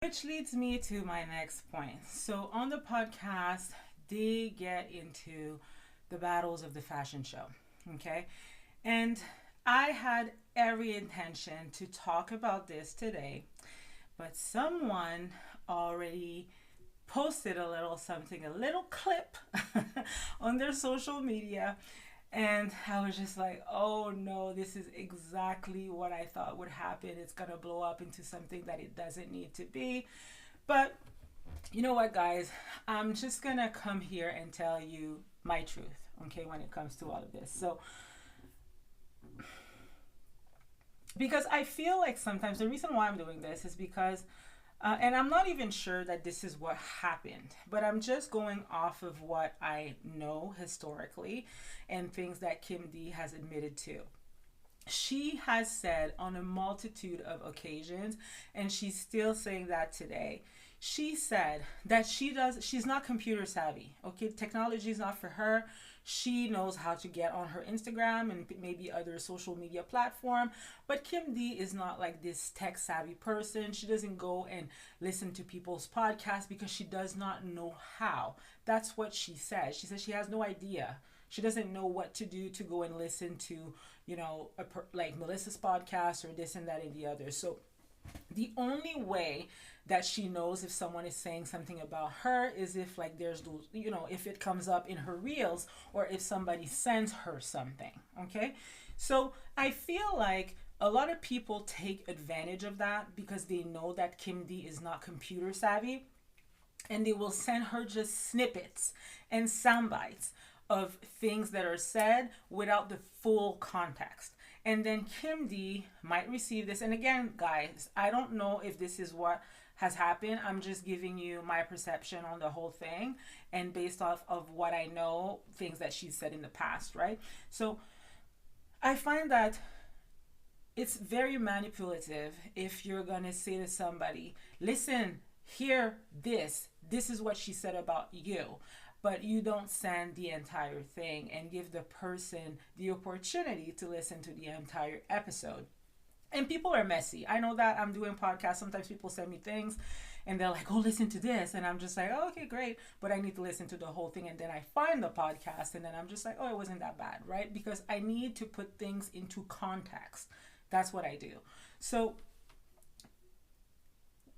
Which leads me to my next point. So on the podcast, they get into the battles of the fashion show. Okay. And I had every intention to talk about this today, but someone already posted a little something, a little clip on their social media. And I was just like, oh no, this is exactly what I thought would happen. It's going to blow up into something that it doesn't need to be. But you know what, guys? I'm just going to come here and tell you my truth, okay, when it comes to all of this. So, because I feel like sometimes the reason why I'm doing this is because and I'm not even sure that this is what happened, but I'm just going off of what I know historically and things that Kim D has admitted to. She has said on a multitude of occasions, and she's still saying that today. She said that she's not computer savvy. Okay, technology is not for her. She knows how to get on her Instagram and maybe other social media platform, but Kim D is not like this tech savvy person. She doesn't go and listen to people's podcasts because she does not know how. That's what she says. She says she has no idea. She doesn't know what to do to go and listen to, like Melissa's podcast or this and that and the other. So the only way that she knows if someone is saying something about her is if like there's those, if it comes up in her reels or if somebody sends her something. Okay. So I feel like a lot of people take advantage of that because they know that Kim D is not computer savvy, and they will send her just snippets and sound bites of things that are said without the full context. And then Kim D might receive this. And again, guys, I don't know if this is what has happened. I'm just giving you my perception on the whole thing and based off of what I know, things that she said in the past, right? So I find that it's very manipulative if you're going to say to somebody, listen, hear this. This is what she said about you. But you don't send the entire thing and give the person the opportunity to listen to the entire episode. And people are messy. I know that. I'm doing podcasts. Sometimes people send me things and they're like, oh, listen to this. And I'm just like, oh, okay, great. But I need to listen to the whole thing. And then I find the podcast and then I'm just like, oh, it wasn't that bad, right? Because I need to put things into context. That's what I do. So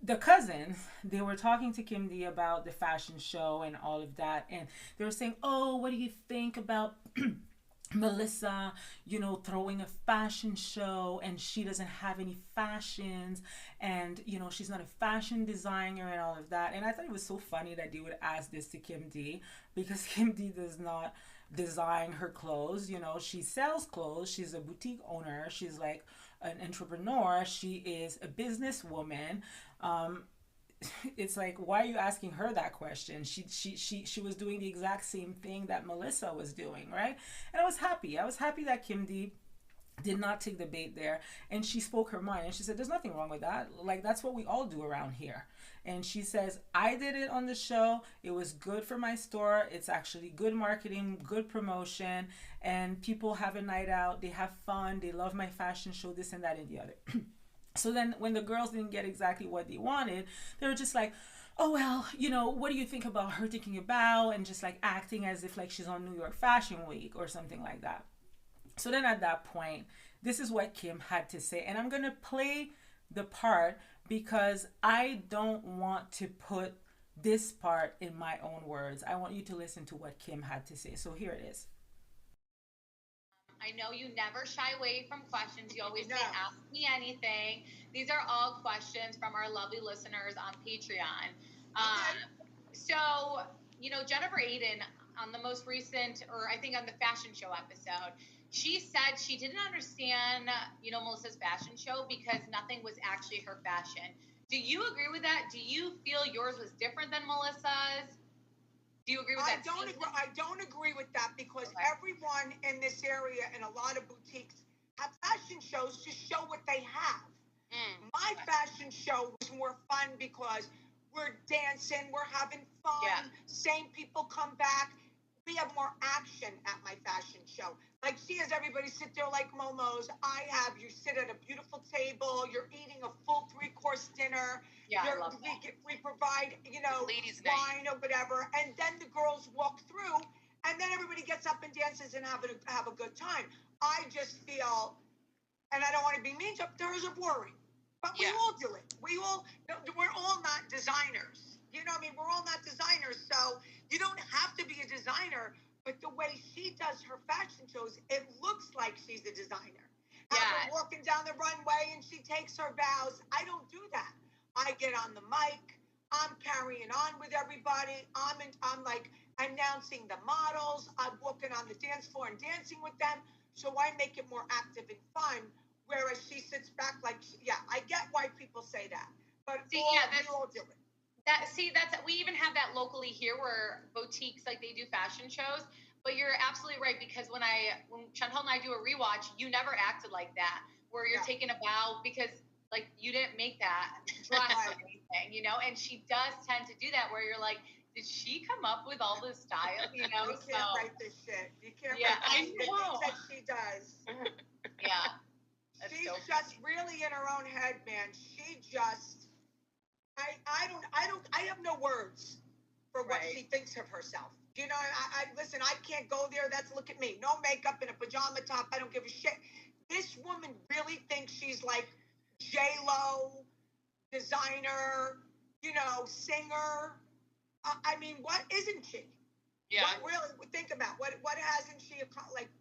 the cousins, they were talking to Kim D about the fashion show and all of that. And they were saying, oh, what do you think about Melissa, throwing a fashion show and she doesn't have any fashions and, she's not a fashion designer and all of that. And I thought it was so funny that they would ask this to Kim D because Kim D does not design her clothes. She sells clothes. She's a boutique owner. She's like an entrepreneur. She is a businesswoman. Um, it's like, why are you asking her that question? She was doing the exact same thing that Melissa was doing, right? And I was happy that Kim D did not take the bait there, and she spoke her mind and she said there's nothing wrong with that, like that's what we all do around here. And she says, I did it on the show, it was good for my store, it's actually good marketing, good promotion, and people have a night out, they have fun, they love my fashion show, this and that and the other. So then when the girls didn't get exactly what they wanted, they were just like, oh well, what do you think about her taking a bow and just like acting as if like she's on New York Fashion Week or something like that. So then at that point, this is what Kim had to say. And I'm going to play the part because I don't want to put this part in my own words. I want you to listen to what Kim had to say. So here it is. I know you never shy away from questions. You always say, ask me anything. These are all questions from our lovely listeners on Patreon. So, Jennifer Aiden on the most recent, or I think on the fashion show episode, she said she didn't understand, Melissa's fashion show because nothing was actually her fashion. Do you agree with that? Do you feel yours was different than Melissa's? Do you agree with that? I don't agree with that because Okay. everyone in this area and a lot of boutiques have fashion shows to show what they have. My Okay. fashion show was more fun because we're dancing, we're having fun. Yeah. Same people come back. we have more action at my fashion show. Like she has everybody sit there like momos. I have you sit at a beautiful table. You're eating a full 3-course dinner. Yeah, I love that. We provide, Ladies' wine or whatever, and then the girls walk through, and then everybody gets up and dances and have a good time. I just feel, and I don't want to be mean, there's a boring, but we all do it. We're all not designers. You know what I mean? We're all not designers, so you don't have to be a designer, but the way she does her fashion shows, it looks like she's a designer. Have her walking down the runway and she takes her bows. I don't do that. I get on the mic. I'm carrying on with everybody. I'm like announcing the models. I'm walking on the dance floor and dancing with them. So I make it more active and fun. Whereas she sits back like, I get why people say that. But we all do it. That's we even have that locally here where boutiques like they do fashion shows. But you're absolutely right, because when Chantal and I do a rewatch, you never acted like that, where you're taking a bow because like you didn't make that dress or anything, and she does tend to do that where you're like, did she come up with all this style, You can't write this shit. You can't write the things that she does. Yeah. She's just really in her own head, man. She just I have no words for what she thinks of herself. Listen, I can't go there. Look at me. No makeup in a pajama top. I don't give a shit. This woman really thinks she's like J-Lo, designer, singer. I mean, what isn't she? Yeah. What really, think about what hasn't she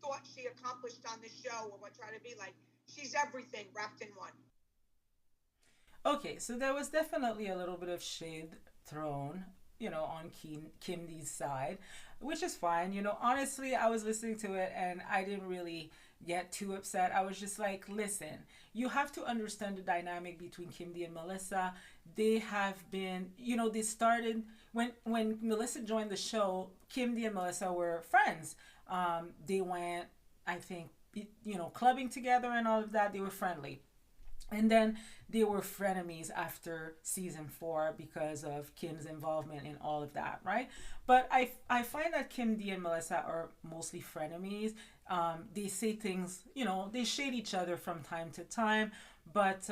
thought she accomplished on the show, or what trying to be like? She's everything wrapped in one. Okay, so there was definitely a little bit of shade thrown, on Kim D's side, which is fine. Honestly, I was listening to it and I didn't really get too upset. I was just like, listen, you have to understand the dynamic between Kim D and Melissa. They have been, they started when Melissa joined the show. Kim D and Melissa were friends. They went, I think, clubbing together and all of that. They were friendly. And then they were frenemies after season 4 because of Kim's involvement in all of that, right? But I find that Kim D and Melissa are mostly frenemies. They say things, they shade each other from time to time. But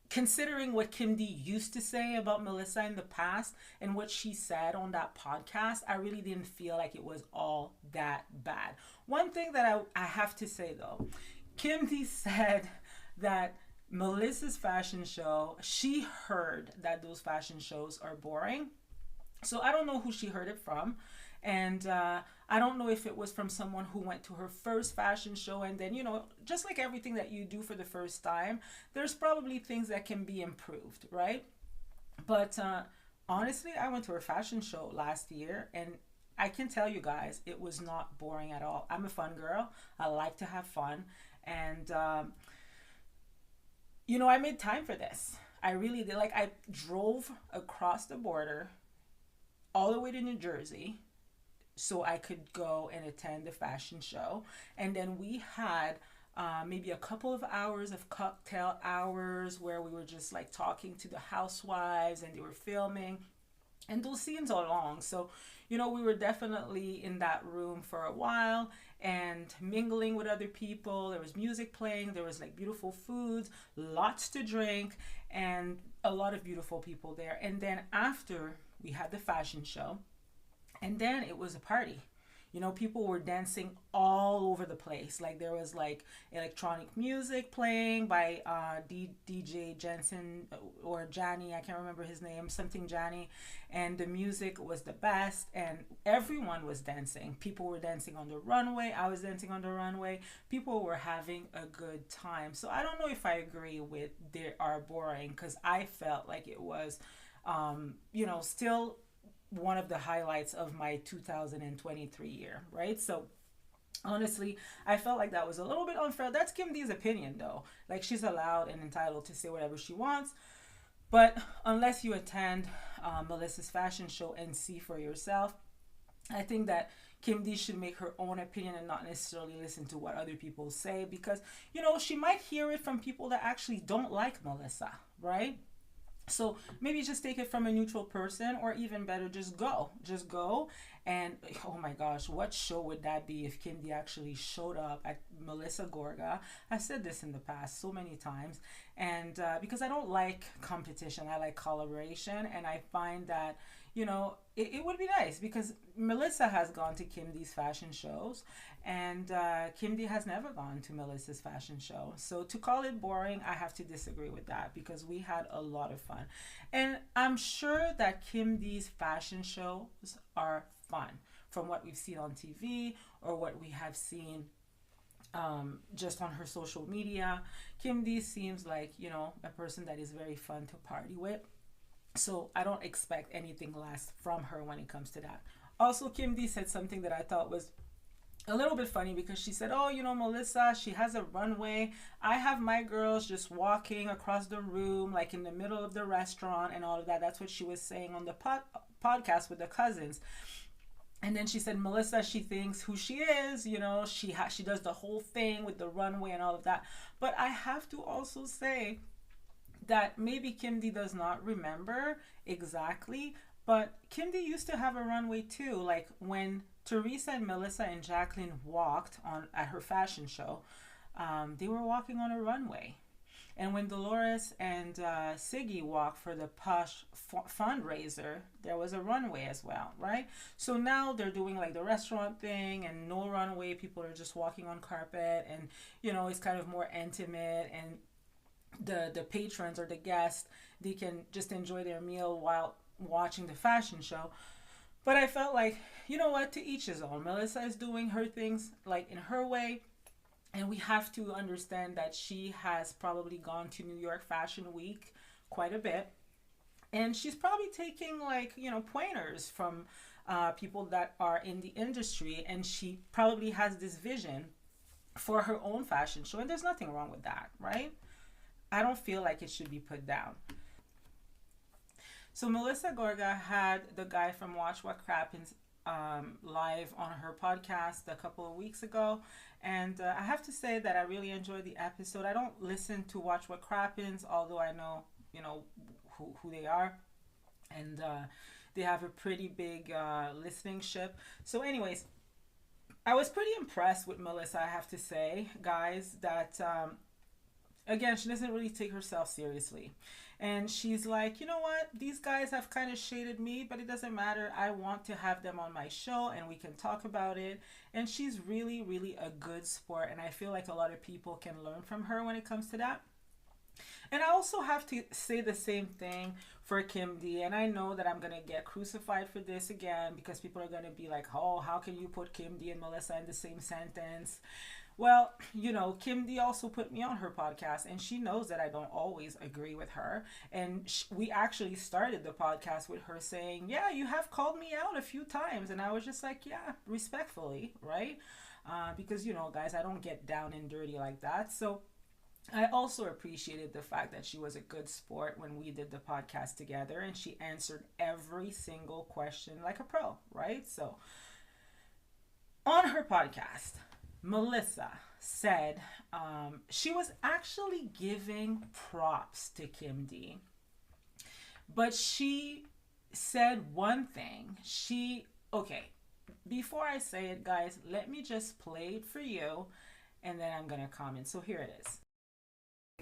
considering what Kim D used to say about Melissa in the past and what she said on that podcast, I really didn't feel like it was all that bad. One thing that I have to say, though, Kim D said that Melissa's fashion show, she heard that those fashion shows are boring. So I don't know who she heard it from. And I don't know if it was from someone who went to her first fashion show. And then, just like everything that you do for the first time, there's probably things that can be improved, right? But honestly, I went to her fashion show last year and I can tell you guys, it was not boring at all. I'm a fun girl. I like to have fun. And I made time for this. I really did. Like, I drove across the border all the way to New Jersey so I could go and attend the fashion show. And then we had maybe a couple of hours of cocktail hours where we were just like talking to the housewives and they were filming. And those scenes are long. So, we were definitely in that room for a while and mingling with other people. There was music playing. There was like beautiful foods, lots to drink, and a lot of beautiful people there. And then after we had the fashion show, and then it was a party. People were dancing all over the place. Like there was like electronic music playing by DJ Jensen or Johnny. I can't remember his name, something Johnny. And the music was the best. And everyone was dancing. People were dancing on the runway. I was dancing on the runway. People were having a good time. So I don't know if I agree with they are boring, because I felt like it was, still one of the highlights of my 2023 year, right? So honestly, I felt like that was a little bit unfair. That's Kim D's opinion, though. Like, she's allowed and entitled to say whatever she wants. But unless you attend Melissa's fashion show and see for yourself, I think that Kim D should make her own opinion and not necessarily listen to what other people say, because, she might hear it from people that actually don't like Melissa, right? So maybe just take it from a neutral person, or even better, just go And oh my gosh, what show would that be if Kim D actually showed up at Melissa Gorga? I said this in the past so many times, and because I don't like competition, I like collaboration, and I find that it would be nice because Melissa has gone to Kim D's fashion shows, and Kim D has never gone to Melissa's fashion show. So to call it boring, I have to disagree with that because we had a lot of fun. And I'm sure that Kim D's fashion shows are fun from what we've seen on TV or what we have seen just on her social media. Kim D seems like, a person that is very fun to party with. So I don't expect anything less from her when it comes to that. Also, Kim D said something that I thought was a little bit funny because she said, oh, Melissa, she has a runway. I have my girls just walking across the room, like in the middle of the restaurant and all of that. That's what she was saying on the podcast with the cousins. And then she said, Melissa, she thinks who she is, she does the whole thing with the runway and all of that. But I have to also say that maybe Kim D does not remember exactly, but Kim D used to have a runway too. Like when Teresa and Melissa and Jacqueline walked on at her fashion show, they were walking on a runway. And when Dolores and Siggy walked for the Push fundraiser, there was a runway as well, right? So now they're doing like the restaurant thing and no runway. People are just walking on carpet, and it's kind of more intimate, and the patrons or the guests, they can just enjoy their meal while watching the fashion show. But I felt like, what, to each his own. Melissa is doing her things like in her way, and we have to understand that she has probably gone to New York Fashion Week quite a bit, and she's probably taking like pointers from people that are in the industry, and she probably has this vision for her own fashion show, and there's nothing wrong with that, right? I don't feel like it should be put down. So Melissa Gorga had the guy from Watch What Crappens live on her podcast a couple of weeks ago, and I have to say that I really enjoyed the episode. I don't listen to Watch What Crappens, although I know who they are, and they have a pretty big listening ship. So anyways, I was pretty impressed with Melissa, I have to say, guys, that again, she doesn't really take herself seriously. And she's like, you know what? These guys have kind of shaded me, but it doesn't matter. I want to have them on my show and we can talk about it. And she's really, really a good sport. And I feel like a lot of people can learn from her when it comes to that. And I also have to say the same thing for Kim D. And I know that I'm going to get crucified for this again because people are going to be like, oh, how can you put Kim D and Melissa in the same sentence? Well, Kim D also put me on her podcast, and she knows that I don't always agree with her. And we actually started the podcast with her saying, yeah, you have called me out a few times. And I was just like, yeah, respectfully, right? Because, guys, I don't get down and dirty like that. So I also appreciated the fact that she was a good sport when we did the podcast together, and she answered every single question like a pro, right? So on her podcast, Melissa said she was actually giving props to Kim D. But she said one thing. Okay, before I say it, guys, let me just play it for you, and then I'm going to comment. So here it is.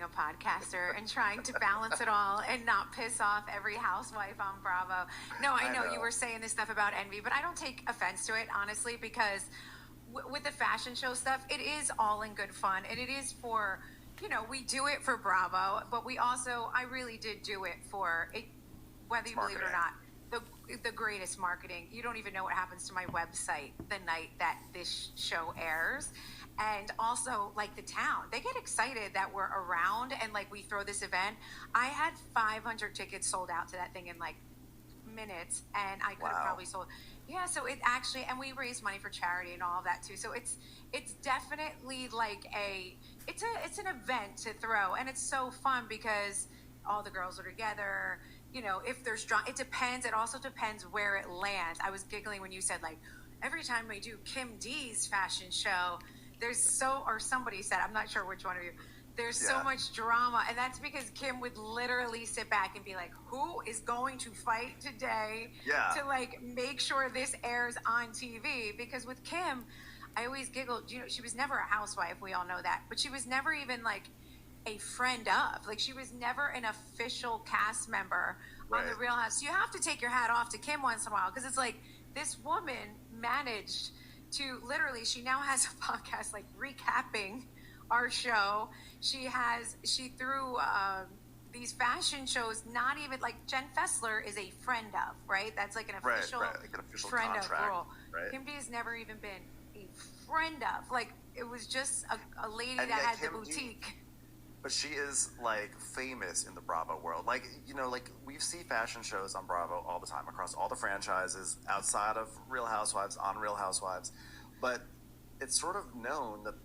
A podcaster and trying to balance it all and not piss off every housewife on Bravo. No, I know you were saying this stuff about envy, but I don't take offense to it, honestly, because with the fashion show stuff, it is all in good fun, and it is for, we do it for Bravo, but we also, I really did do it for it, whether you believe it or not, the greatest marketing. You don't even know what happens to my website the night that this show airs. And also, like, the town, they get excited that we're around and, like, we throw this event. I had 500 tickets sold out to that thing in, like, minutes, and I could have probably sold. Yeah, so it actually, and we raise money for charity and all of that too. So it's definitely like it's an event to throw, and it's so fun because all the girls are together. If there's drama, it depends. It also depends where it lands. I was giggling when you said, like, every time we do Kim D's fashion show, or somebody said, I'm not sure which one of you, There's so much drama, and that's because Kim would literally sit back and be like, who is going to fight today to like make sure this airs on TV? Because with Kim, I always giggled, you know, she was never a housewife, we all know that, but she was never even like a friend of, like she was never an official cast member on the Real House. You have to take your hat off to Kim once in a while, because it's like this woman managed to literally, she now has a podcast like recapping our show. She threw these fashion shows, not even like Jen Fessler is a friend of, right? That's like an official, like an official friend contract, of role. right? Kim D has never even been a friend of. Like it was just a lady And that yet had Kim the D- boutique. But she is like famous in the Bravo world. Like, you know, like we see fashion shows on Bravo all the time across all the franchises outside of Real Housewives, on Real Housewives. But it's sort of known that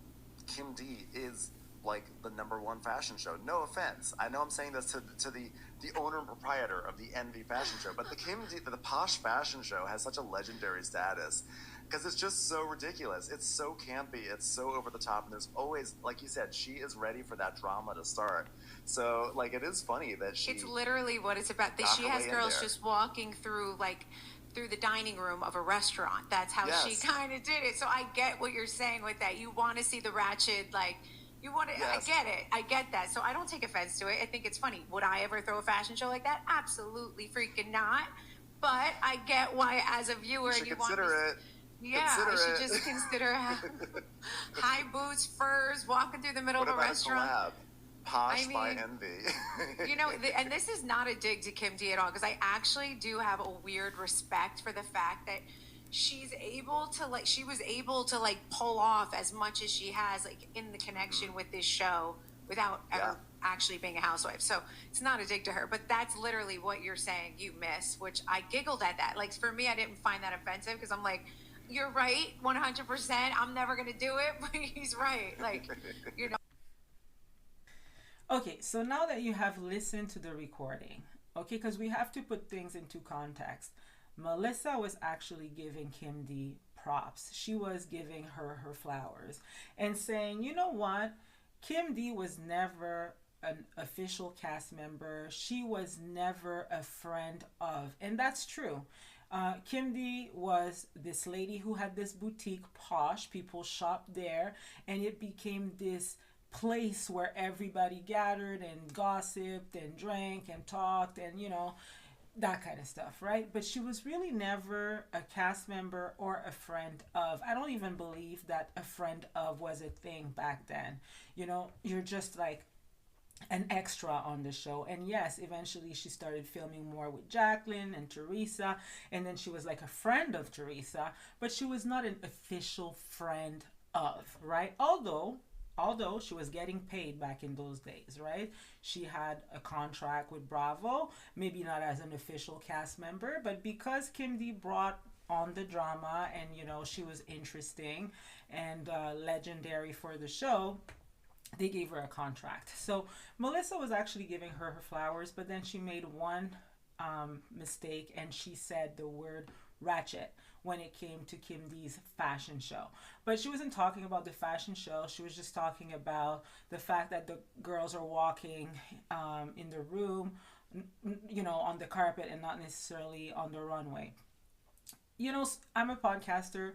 Kim D is like the #1 fashion show. No offense. I know I'm saying this to the owner and proprietor of the Envy fashion show, but the Posh fashion show has such a legendary status because it's just so ridiculous. It's so campy. It's so over the top. And there's always, like you said, she is ready for that drama to start. So like, it is funny that It's literally what it's about. That she has girls just walking through the dining room of a restaurant. That's how she kind of did it. So I get what you're saying with that. You want to see the ratchet, like you want to, I get it. I get that. So I don't take offense to it. I think it's funny. Would I ever throw a fashion show like that? Absolutely freaking not. But I get why as a viewer you you want to I should just consider high boots, furs, walking through the middle of a restaurant. Collab? Posh by Envy. You know, and this is not a dig to Kim D at all, because I actually do have a weird respect for the fact that she was able to like pull off as much as she has, like in the connection with this show without ever actually being a housewife. So it's not a dig to her, but that's literally what you're saying you miss, which I giggled at that. Like for me, I didn't find that offensive because I'm like, you're right, 100%. I'm never going to do it, but he's right. Like, you know. Okay, so now that you have listened to the recording, okay, because we have to put things into context. Melissa was actually giving Kim D props. She was giving her flowers and saying, you know what? Kim D was never an official cast member. She was never a friend of. And that's true. Kim D was this lady who had this boutique, Posh. People shopped there, and it became this place where everybody gathered and gossiped and drank and talked and, you know, that kind of stuff, right? But she was really never a cast member or a friend of. I don't even believe that a friend of was a thing back then. You know, you're just like an extra on the show. And yes, eventually she started filming more with Jacqueline and Teresa, and then she was like a friend of Teresa, but she was not an official friend of, right? Although she was getting paid back in those days, right? She had a contract with Bravo, maybe not as an official cast member, but because Kim D brought on the drama and, you know, she was interesting and legendary for the show, they gave her a contract. So Melissa was actually giving her flowers, but then she made one mistake, and she said the word ratchet when it came to Kim D's fashion show. But she wasn't talking about the fashion show. She was just talking about the fact that the girls are walking in the room, you know, on the carpet and not necessarily on the runway. You know, I'm a podcaster.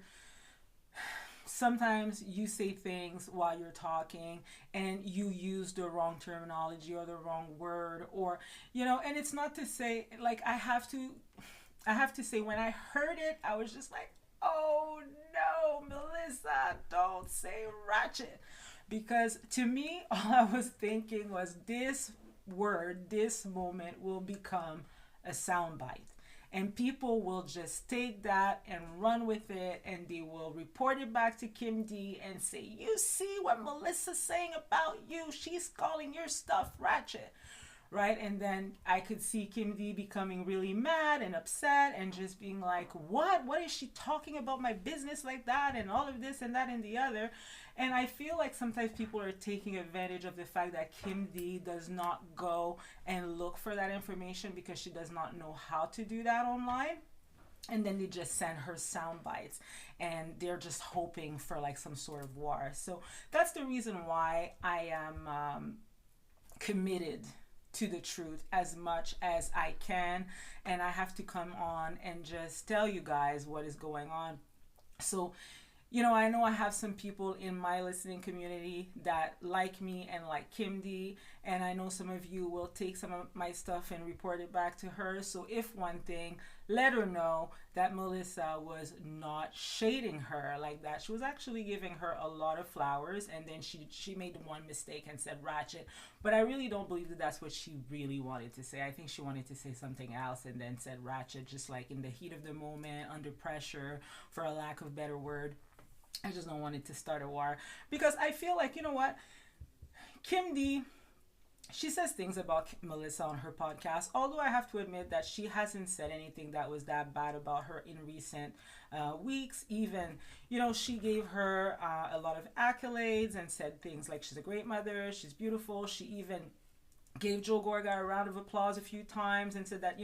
Sometimes you say things while you're talking and you use the wrong terminology or the wrong word, or, you know, and it's not to say, like, I have to say, when I heard it, I was just like, oh no, Melissa, don't say ratchet. Because to me, all I was thinking was this word, this moment will become a soundbite. And people will just take that and run with it, and they will report it back to Kim D and say, you see what Melissa's saying about you? She's calling your stuff ratchet. Right? And then I could see Kim D becoming really mad and upset and just being like, what? What is she talking about my business like that? And all of this and that and the other. And I feel like sometimes people are taking advantage of the fact that Kim D does not go and look for that information because she does not know how to do that online. and then they just send her sound bites, and they're just hoping for like some sort of war. So that's the reason why I am committed to the truth as much as I can, and I have to come on and just tell you guys what is going on. So I know I have some people in my listening community that like me and like Kim D, and I know some of you will take some of my stuff and report it back to her. So if one thing, let her know that Melissa was not shading her like that. She was actually giving her a lot of flowers, and then she made one mistake and said ratchet. But I really don't believe that that's what she really wanted to say. I think she wanted to say something else and then said ratchet, just like in the heat of the moment, under pressure, for a lack of better word. I just don't want it to start a war, because I feel like, you know what, Kim D, she says things about Melissa on her podcast, although I have to admit that she hasn't said anything that was that bad about her in recent weeks. Even, she gave her a lot of accolades and said things like she's a great mother, she's beautiful. She even gave Joe Gorga a round of applause a few times and said that,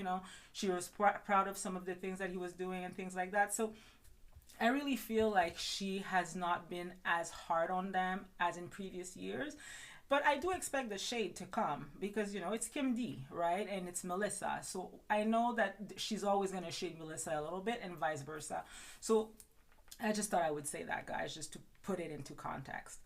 she was proud of some of the things that he was doing and things like that. So I really feel like she has not been as hard on them as in previous years. But I do expect the shade to come because, it's Kim D, right? And it's Melissa. So I know that she's always going to shade Melissa a little bit and vice versa. So I just thought I would say that, guys, just to put it into context.